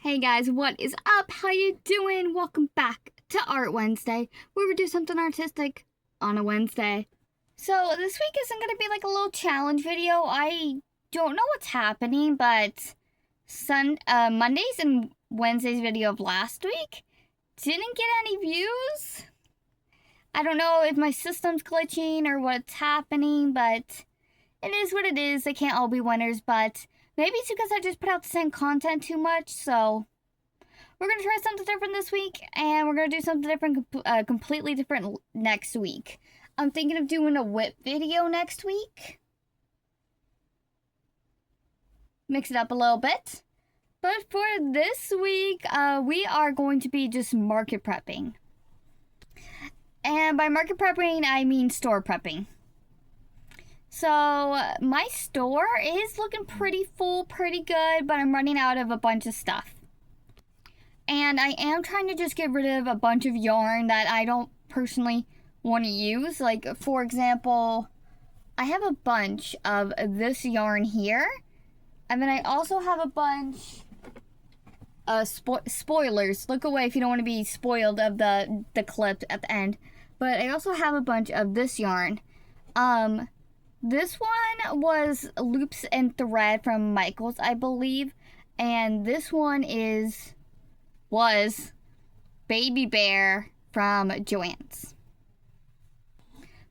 Hey guys, what is up? How you doing? Welcome back to Art Wednesday, where we do something artistic on a Wednesday. So this week isn't going to be like a little challenge video. I don't know what's happening, but Monday's and Wednesday's video of last week didn't get any views. I don't know if my system's glitching or what's happening, but it is what it is. They can't all be winners, but maybe it's because I just put out the same content too much, so we're going to try something different this week, and we're going to do something different, completely different next week. I'm thinking of doing a whip video next week. Mix it up a little bit. But for this week, we are going to be just market prepping. And by market prepping, I mean store prepping. So, my store is looking pretty full, pretty good, but I'm running out of a bunch of stuff. And I am trying to just get rid of a bunch of yarn that I don't personally want to use. Like, for example, I have a bunch of this yarn here. And then I also have a bunch of spoilers. Look away if you don't want to be spoiled of the clip at the end. But I also have a bunch of this yarn. This one was Loops and Thread from Michaels, I believe. And this one was Baby Bear from Joann's.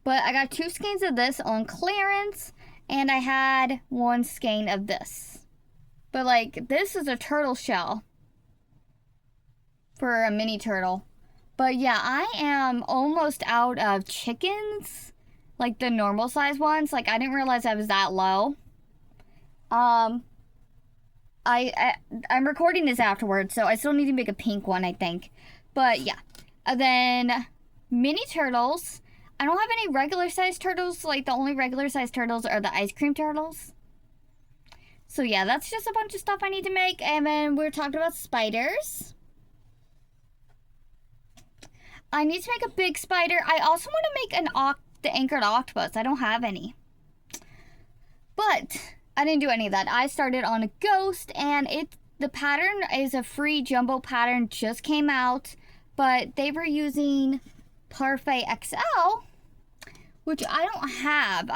But I got 2 skeins of this on clearance, and I had 1 skein of this. But like, this is a turtle shell for a mini turtle. But yeah, I am almost out of chickens. Like the normal size ones. Like, I didn't realize I was that low. I'm recording this afterwards, so I still need to make a pink one, I think. But yeah. And then mini turtles. I don't have any regular size turtles. Like, the only regular size turtles are the ice cream turtles. So yeah, that's just a bunch of stuff I need to make. And then we're talking about spiders. I need to make a big spider. I also want to make the anchored octopus. I don't have any. But I didn't do any of that. I started on a ghost, and the pattern is a free jumbo pattern, just came out, but they were using Parfait XL, which I don't have.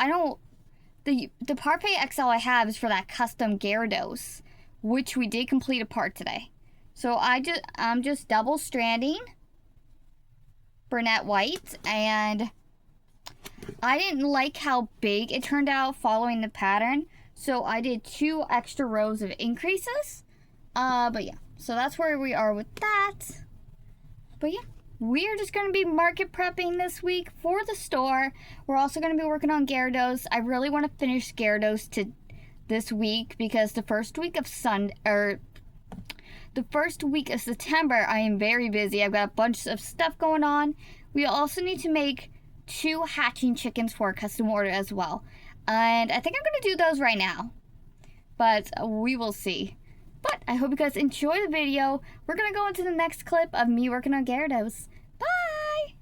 The Parfait XL I have is for that custom Gyarados, which we did complete a part today. So I'm just double stranding Burnett White, and I didn't like how big it turned out following the pattern, so I did 2 extra rows of increases. But yeah, so that's where we are with that. But yeah, we are just going to be market prepping this week for the store. We're also going to be working on Gyarados. I really want to finish Gyarados this week, because the first week of September, I am very busy. I've got a bunch of stuff going on. We also need to make 2 hatching chickens for a custom order as well. And I think I'm going to do those right now. But we will see. But I hope you guys enjoy the video. We're going to go into the next clip of me working on Gyarados. Bye!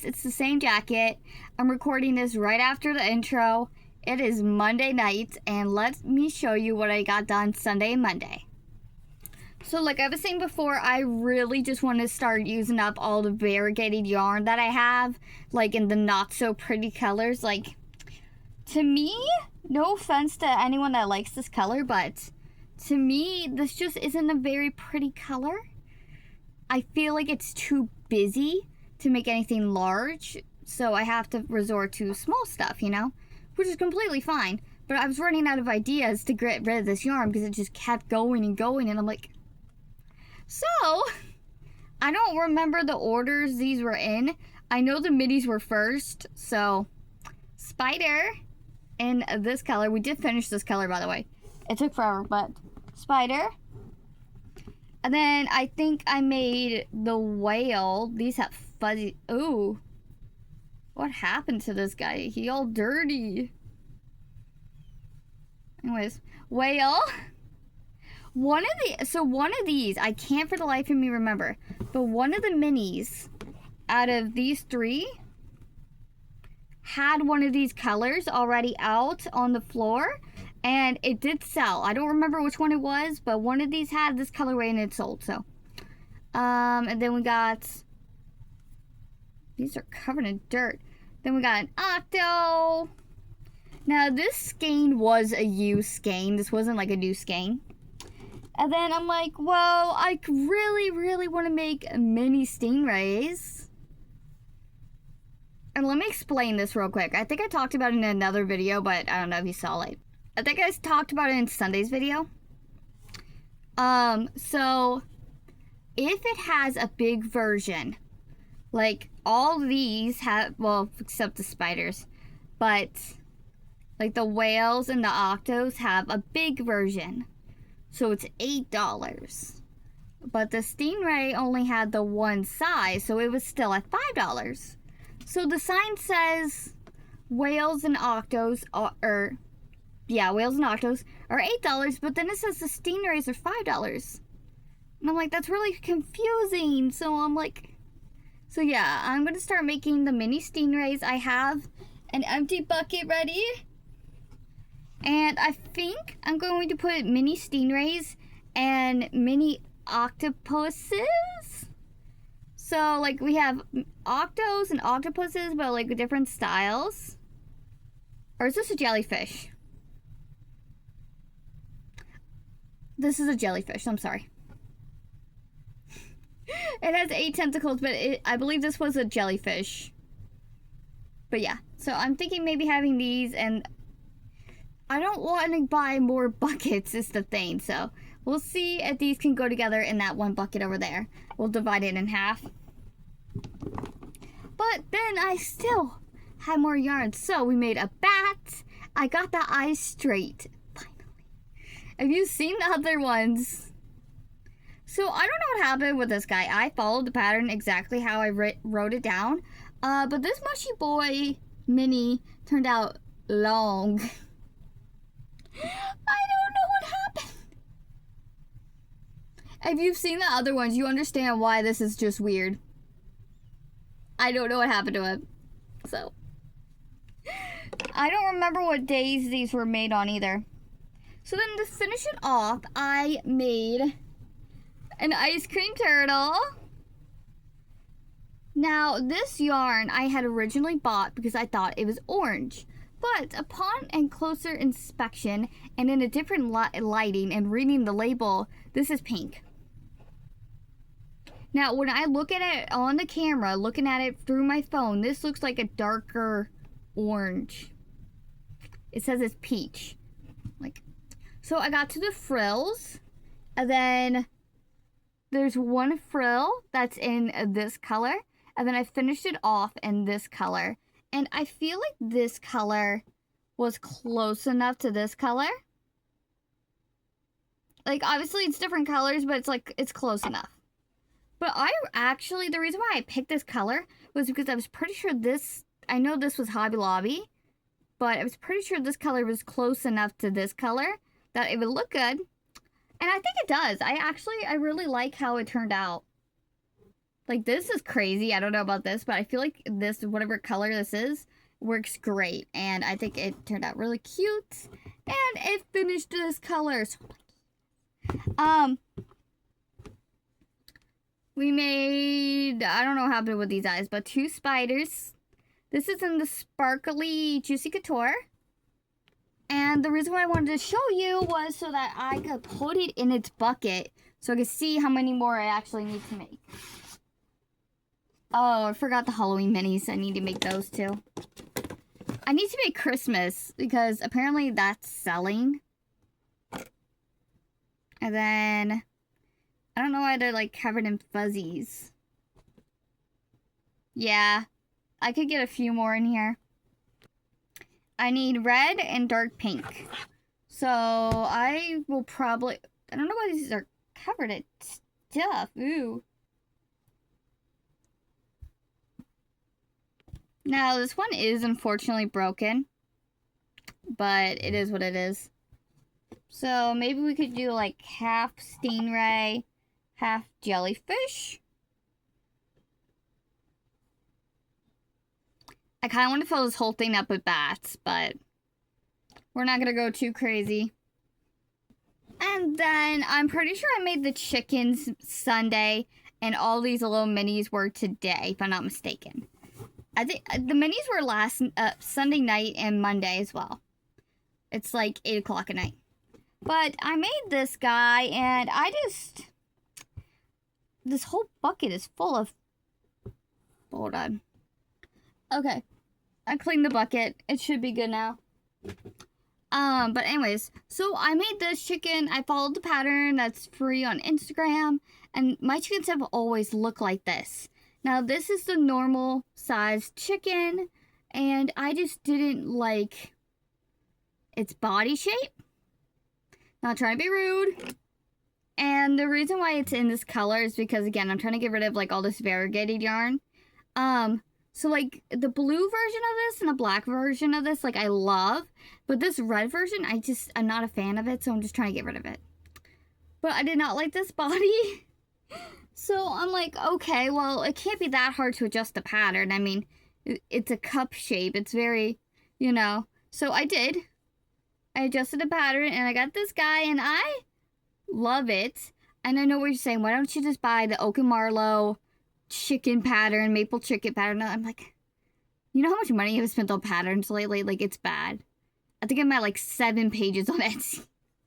yes, it's the same jacket. I'm recording this right after the intro. It is Monday night, and let me show you what I got done Sunday and Monday. So like I was saying before, I really just want to start using up all the variegated yarn that I have, like in the not so pretty colors. Like, to me, no offense to anyone that likes this color, but to me, this just isn't a very pretty color. I feel like it's too busy to make anything large, so I have to resort to small stuff, you know, which is completely fine. But I was running out of ideas to get rid of this yarn because it just kept going and going, and I'm like, so I don't remember the orders these were in. I know the minis were first, so Spider in this color. We did finish this color, by the way. It took forever, but Spider. And then I think I made the whale. These have fuzzy. Ooh. What happened to this guy? He all dirty. Anyways, whale. One of these, I can't for the life of me remember, but one of the minis out of these three had one of these colors already out on the floor, and it did sell. I don't remember which one it was, but one of these had this colorway and it sold. So and then we got, these are covered in dirt. Then we got an octo. Now this skein was a used skein. This wasn't like a new skein. And then I'm like, well, I really want to make mini stingrays. And let me explain this real quick. I think I talked about it in another video, but I don't know if you saw it. I think I talked about it in Sunday's video. So if it has a big version, like all these have, well, except the spiders, but like the whales and the octos have a big version. So it's $8. But the stingray only had the one size, so it was still at $5. So the sign says whales and octos are, whales and octos are $8, but then it says the stingrays are $5. And I'm like, that's really confusing. So I'm like, so yeah, I'm going to start making the mini stingrays. I have an empty bucket ready. And I think I'm going to put mini stingrays and mini octopuses. So, like, we have octos and octopuses, but, like, different styles. Or is this a jellyfish? This is a jellyfish, I'm sorry. It has 8 tentacles, but I believe this was a jellyfish. But, yeah. So, I'm thinking maybe having these, and I don't want to buy more buckets is the thing, so we'll see if these can go together in that one bucket over there. We'll divide it in half. But then I still had more yarn, so we made a bat. I got the eyes straight, finally. Have you seen the other ones? So I don't know what happened with this guy. I followed the pattern exactly how I wrote it down. But this mushy boy mini turned out long. I don't know what happened. If you've seen the other ones, you understand why this is just weird. I don't know what happened to him. So, I don't remember what days these were made on either. So then to finish it off, I made an ice cream turtle. Now, this yarn I had originally bought because I thought it was orange. But upon and closer inspection and in a different lighting and reading the label, this is pink. Now, when I look at it on the camera, looking at it through my phone, this looks like a darker orange. It says it's peach. So I got to the frills, and then there's one frill that's in this color, and then I finished it off in this color. And I feel like this color was close enough to this color. Like, obviously it's different colors, but it's close enough. But the reason why I picked this color was because I was pretty sure I know this was Hobby Lobby, but I was pretty sure this color was close enough to this color that it would look good. And I think it does. I really like how it turned out. Like, this is crazy. I don't know about this, but I feel like this, whatever color this is, works great. And I think it turned out really cute. And it finished this color. So, we made, I don't know what happened with these eyes, but 2 spiders. This is in the sparkly Juicy Couture. And the reason why I wanted to show you was so that I could put it in its bucket so I could see how many more I actually need to make. Oh, I forgot the Halloween minis. I need to make those too. I need to make Christmas because apparently that's selling. And then, I don't know why they're like covered in fuzzies. Yeah, I could get a few more in here. I need red and dark pink. So I will probably, I don't know why these are covered in stuff. Ooh. Now this one is unfortunately broken, but it is what it is. So maybe we could do like half stingray, half jellyfish. I kind of want to fill this whole thing up with bats, but we're not going to go too crazy. And then I'm pretty sure I made the chickens Sunday, and all these little minis were today, if I'm not mistaken. I think the minis were last Sunday night and Monday as well. It's like 8 o'clock at night. But I made this guy, and this whole bucket is full of, hold on. Okay, I cleaned the bucket. It should be good now. But anyways, so I made this chicken. I followed the pattern that's free on Instagram, and my chickens have always looked like this. Now, this is the normal sized chicken, and I just didn't like its body shape. Not trying to be rude. And the reason why it's in this color is because, again, I'm trying to get rid of like all this variegated yarn. So like the blue version of this and the black version of this, like I love, but this red version, I'm not a fan of it, so I'm just trying to get rid of it. But I did not like this body. So I'm like, okay, well, it can't be that hard to adjust the pattern. I mean, it's a cup shape. It's very, you know. So I did. I adjusted the pattern, and I got this guy, and I love it. And I know what you're saying. Why don't you just buy the Oak and Marlow chicken pattern, maple chicken pattern? I'm like, you know how much money I've spent on patterns lately? Like, it's bad. I think I'm at like 7 pages on Etsy.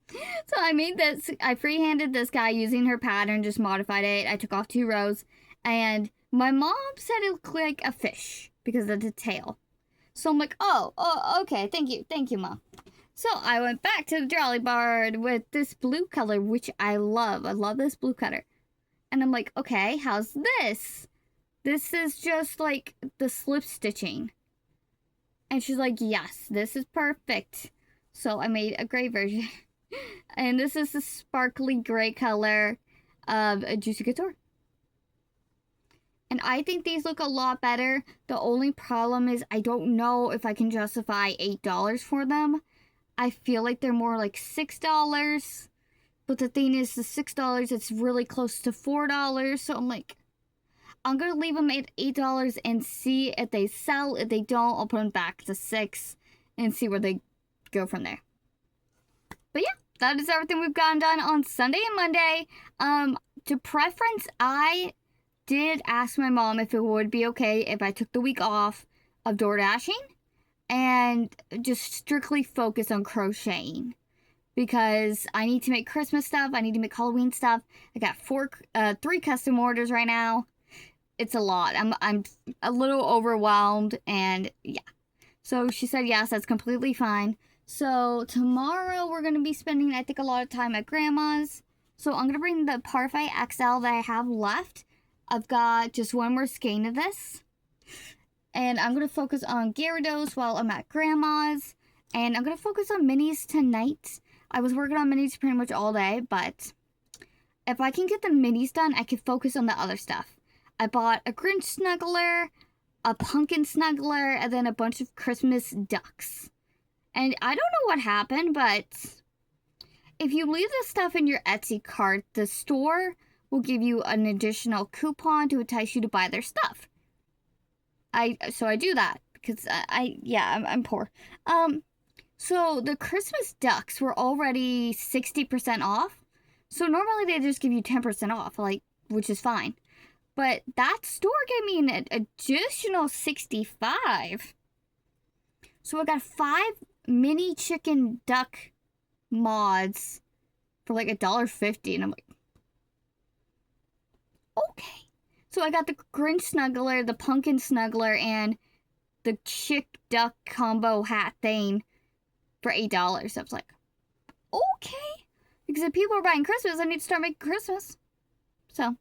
So I made this, I freehanded this guy using her pattern, just modified it. I took off 2 rows, and my mom said it looked like a fish because of the tail. So I'm like, oh, okay, thank you, Mom. So I went back to the Jolly Bard with this blue color, which I love. I love this blue color. And I'm like, okay, how's this? This is just like the slip stitching. And she's like, yes, this is perfect. So I made a gray version. And this is the sparkly gray color of a Juicy Couture. And I think these look a lot better. The only problem is I don't know if I can justify $8 for them. I feel like they're more like $6. But the thing is, the $6, it's really close to $4. So I'm like, I'm going to leave them at $8 and see if they sell. If they don't, I'll put them back to $6 and see where they go from there. But yeah, that is everything we've gotten done on Sunday and Monday. To preference, I did ask my mom if it would be okay if I took the week off of door dashing and just strictly focus on crocheting. Because I need to make Christmas stuff. I need to make Halloween stuff. I got 3 custom orders right now. It's a lot. I'm a little overwhelmed, and yeah. So she said yes, that's completely fine. So tomorrow we're gonna be spending, I think, a lot of time at Grandma's. So I'm gonna bring the Parfait XL that I have left. I've got just one more skein of this, and I'm gonna focus on Gyarados while I'm at Grandma's, and I'm gonna focus on minis tonight. I was working on minis pretty much all day, but if I can get the minis done, I can focus on the other stuff. I bought a Grinch snuggler, a pumpkin snuggler, and then a bunch of Christmas ducks. And I don't know what happened, but if you leave the stuff in your Etsy cart, the store will give you an additional coupon to entice you to buy their stuff. So I do that because I'm poor. So the Christmas ducks were already 60% off. So normally they just give you 10% off, like, which is fine. But that store gave me an additional 65. So I got 5 mini chicken duck mods for like $1.50, and I'm like, okay. So I got the Grinch Snuggler, the Pumpkin Snuggler, and the Chick Duck combo hat thing for $8. I was like, okay. Because if people are buying Christmas, I need to start making Christmas. So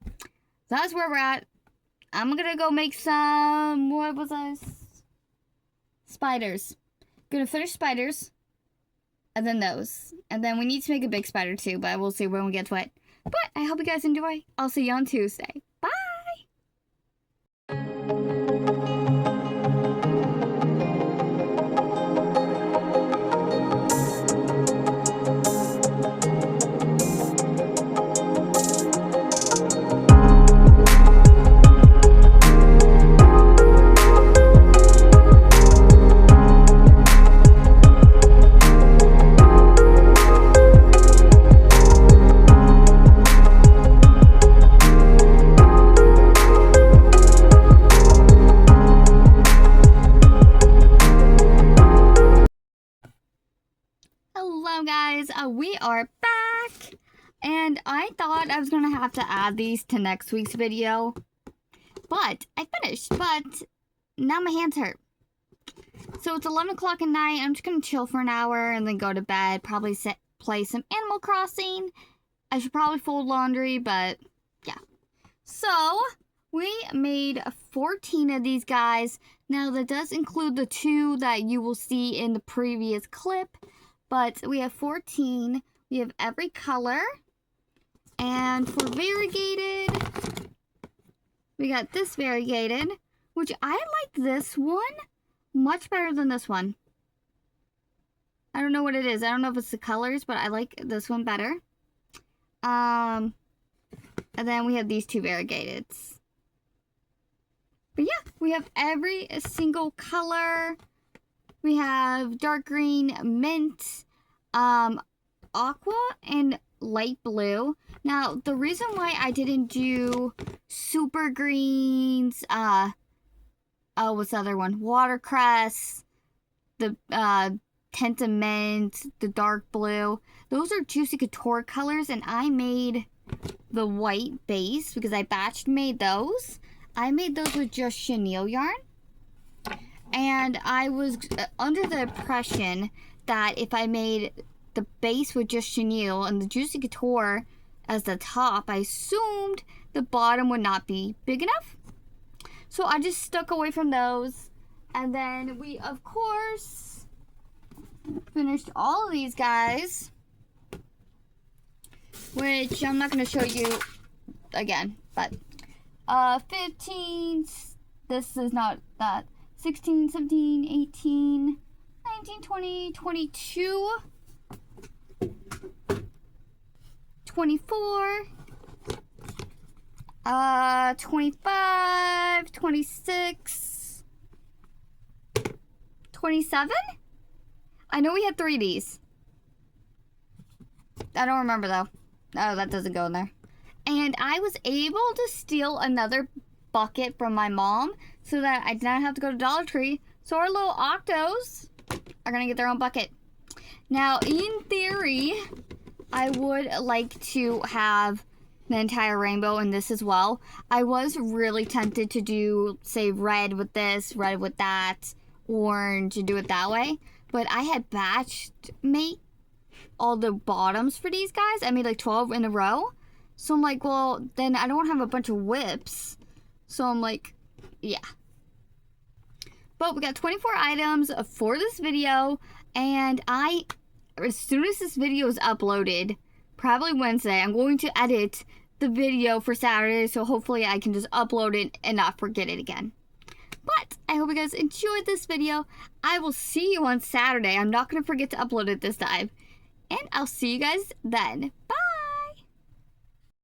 that's where we're at. I'm gonna go make some, what was I? Spiders. Gonna finish spiders. And then those. And then we need to make a big spider too, but we'll see when we get to it. But I hope you guys enjoy. I'll see you on Tuesday. Bye! Hello guys, we are back, and I thought I was gonna have to add these to next week's video, but I finished, but now my hands hurt. So it's 11 o'clock at night. I'm just gonna chill for an hour and then go to bed, probably play some Animal Crossing. I should probably fold laundry, but yeah. So we made 14 of these guys. Now that does include the 2 that you will see in the previous clip. But we have 14. We have every color. And for variegated, we got this variegated, which I like this one much better than this one. I don't know what it is. I don't know if it's the colors, but I like this one better. And then we have these 2 variegateds. But yeah, we have every single color. We have dark green, mint, aqua, and light blue. Now, the reason why I didn't do super greens, what's the other one? Watercress, the Pentament, the dark blue. Those are Juicy Couture colors, and I made the white base because I batch made those. I made those with just chenille yarn. And I was under the impression that if I made the base with just chenille and the Juicy Couture as the top, I assumed the bottom would not be big enough. So I just stuck away from those. And then we, of course, finished all of these guys, which I'm not going to show you again, but 15, this is not that. 16, 17, 18, 19, 20, 22, 24, 25, 26, 27? I know we had 3 of these. I don't remember though. Oh, that doesn't go in there. And I was able to steal another bucket from my mom so that I did not have to go to Dollar Tree. So our little octos are gonna get their own bucket. Now, in theory, I would like to have the entire rainbow in this as well. I was really tempted to do, say, red with this, red with that, orange, and do it that way. But I had batched made all the bottoms for these guys. I made like 12 in a row. So I'm like, well, then I don't have a bunch of whips. So I'm like, yeah. But we got 24 items for this video. And as soon as this video is uploaded, probably Wednesday, I'm going to edit the video for Saturday. So hopefully I can just upload it and not forget it again. But I hope you guys enjoyed this video. I will see you on Saturday. I'm not going to forget to upload it this time. And I'll see you guys then.